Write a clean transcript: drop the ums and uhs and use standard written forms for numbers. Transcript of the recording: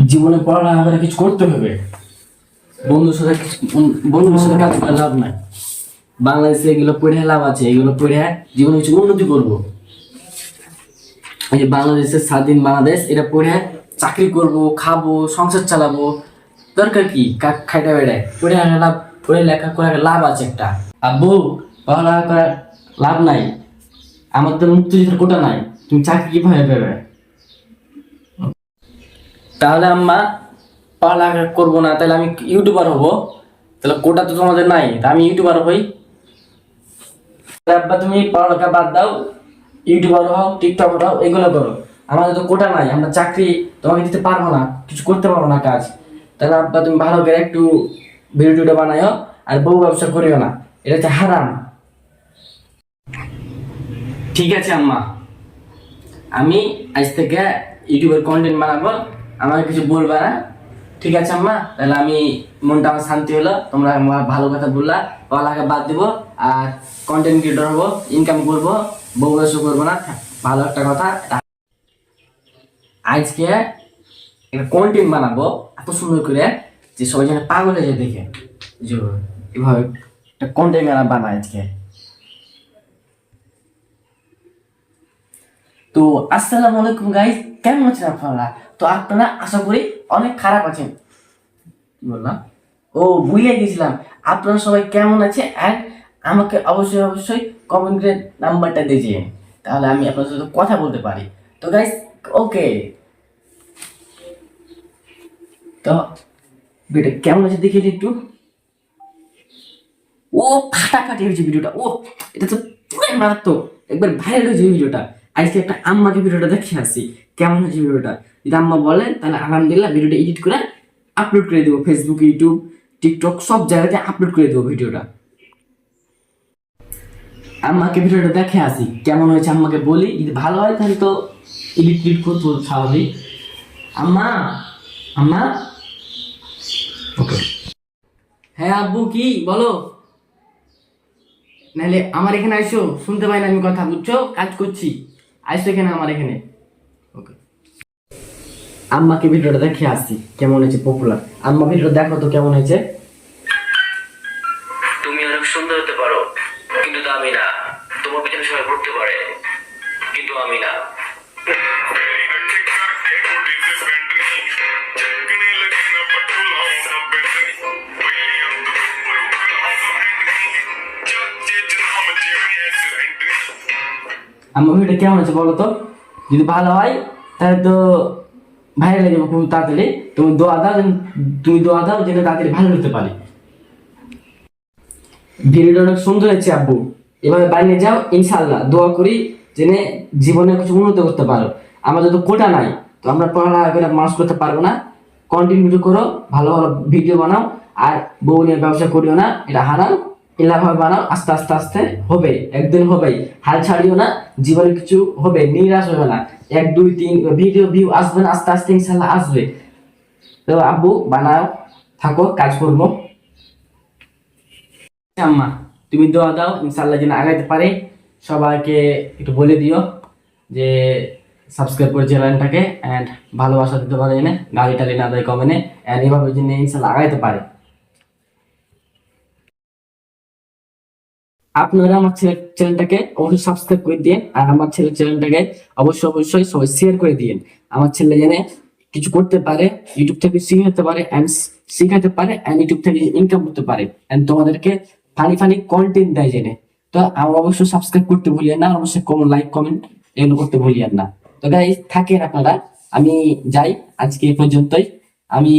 জীবনে পড়ালেখা করে কিছু করতে হবে। বন্ধুর সাথে কাজ করে লাভ নাই। বাংলাদেশে এগুলো পড়ে লাভ আছে, এগুলো পড়ে জীবনে কিছু উন্নতি করবো। এই যে বাংলাদেশের স্বাধীন বাংলাদেশ, এটা পড়ে চাকরি করব, খাবো, সংসার চালাবো। দরকার কি খাইটা বেড়ায় পড়ে লাভ, পড়ে লেখা করে লাভ আছে একটা। আব্বু, পড়ালেখা করার লাভ নাই, আমার তো মুক্তিযুদ্ধের কোটা নাই, তুমি চাকরি কিভাবে পাবে? তাহলে আম্মা, পড়ালেখা করবো না, তাহলে আমি ইউটিউবার হবো? তাহলে কোটা তো তোমাদের নাই, তা আমি ইউটিউবার হই। আব্বা, তুমি পড়ালেখা বাদ দাও, ইউটিউবার হও, টিকটকার হও, এগুলো করো। আমাদের তো কোটা নাই, আমরা চাকরি তোমাকে দিতে পারবো না, কিছু করতে পারবো না কাজ। তাহলে আব্বা, তুমি ভালো করে একটু ভিডিও বানাইও, আর বউ ব্যবসা করিও না, এটা হচ্ছে হারাম। ঠিক আছে আম্মা, আমি আজ থেকে ইউটিউবের কন্টেন্ট বানাবো, আমাকে কিছু বলবা না। ঠিক আছে আম্মা, তাহলে আমি মনটা আমার শান্তি হলো, তোমরা আমার ভালো কথা বললা। পড়ালেখা বাদ দিব আর কন্টেন্ট ক্রিয়েটর হবো, ইনকাম করবো, বউ ব্যবসা করবো না, ভালো একটা কথা। আজকে একটা কন্টেন্ট বানাবো এত সুন্দর করে যে সবাই যেন পাগল হয়ে যায় দেখে, যে এভাবে একটা কন্টেন্ট বানায় আজকে। তো আসসালামু আলাইকুম গাইস, কেমন আছেন আপনারা? তো আপনারা আশা করি অনেক খারাপ আছেন। কি বললাম? ও, ভুলে গেছিলাম, আপনারা সবাই কেমন আছে? অ্যান্ড আমাকে অবশ্যই অবশ্যই কমেন্টের নাম্বারটা দিয়ে, তাহলে আমি আপনাদের সাথে কথা বলতে পারি। তো গাইস, ওকে, তো ভিডিও কেমন আছে দেখে একটু। ও, ফাটাফাটি হয়েছে ভিডিওটা, ও এটা তো পুরাই মারাত্মক, একবার ভাইরাল হয়েছে ভিডিওটা। আজকে একটা আম্মাকে ভিডিওটা দেখে আসি কেমন হয়েছে ভিডিওটা। যদি আম্মা বলেন তাহলে আলহামদুলিল্লাহ ভিডিওটা এডিট করে আপলোড করে দেবো ফেসবুক, ইউটিউব, টিকটক সব জায়গাতে আপলোড করে দেবো ভিডিওটা। আম্মাকে ভিডিওটা দেখে আসি কেমন হয়েছে, আম্মাকে বলি, যদি ভালো হয় তাহলে তো এডিট করতে স্বাভাবিক। আম্মা, আম্মা, ওকে। হ্যাঁ আব্বু, কি বলো? নাহলে আমার এখানে আইসো, শুনতে পাই না আমি কথা, বুঝছো? কাজ করছি, আইসো এখানে আমার এখানে। ওকে, আম্মাকে ভিডিওটা দেখে আসি কেমন হয়েছে, পপুলার। আম্মা ভিডিওটা দেখো তো কেমন হয়েছে। তুমি অনেক সুন্দর হতে পারো, কিন্তু আমি না। তোমার পিছনে সবাই পড়তে পারে, কিন্তু আমি না। আম্মা ভিডিওটা কেমন হয়েছে বলো তো? যদি ভালো হয় তাহলে তো ভাইরাল হয়ে যাবো খুব তাড়াতাড়ি। তুমি দোয়া দাও, যেন তাড়াতাড়ি ভাইরাল হতে পারি। ভিডিওটা অনেক সুন্দর হয়েছে আব্বু, এভাবে বানিয়ে যাও, ইনশাল্লাহ দোয়া করি যেন জীবনে কিছু উন্নতি করতে পারো। আমাদের তো কোটা নাই, তো আমরা পড়ালেখা করে মানুষ করতে পারবো না। কন্টিনিউ করো, ভালো ভালো ভিডিও বানাও, আর বউ নিয়ে ব্যবসা করিও না, এটা হারাম। এলাভাবে বানাও, আস্তে আস্তে আস্তে হবে, একদিন হবেই। হাল ছাড়িও না, জীবনে কিছু হবে, নিরাশ হবে না। 1 2 3 ভিডিও ভিউ আসবে না, আস্তে আস্তে ইনশাল্লাহ আসবে। তো আব্বু বানাও, থাকো, কাজ করবো। আম্মা, তুমি দোয়া দাও ইনশাআল্লাহ যেন আগাইতে পারে। সবাইকে একটু বলে দিও যে সাবস্ক্রাইব করে চ্যানেলটাকে, এন্ড ভালোবাসা দিতে পারে, এনে গালি টালি না দেয় কমেন্টে, এন্ড এভাবে যেন ইনশাআল্লাহ আগাইতে পারে। আপনারা আমার চ্যানেলটাকে অবশ্যই সাবস্ক্রাইব করে দিন, আর আমার ছেলের চ্যানেলটাকে অবশ্যই অবশ্যই সবাই শেয়ার করে দিন। আমার ছেলে যেন কিছু করতে পারে, ইউটিউব থেকে শিখাতে পারে, এন্ড শিখাতে পারে, এন্ড ইউটিউব থেকে ইনকাম করতে পারে, এন্ড তোমাদেরকে ফানি ফানি কন্টেন্ট দেয় জেনে। তো আমার অবশ্যই সাবস্ক্রাইব করতে ভুলিয়েন না, আর অবশ্যই লাইক কমেন্ট এগুলো করতে ভুলিয়েন না। তো গাইস, থাকেন আপনারা, আমি যাই, আজকে এই পর্যন্তই। আমি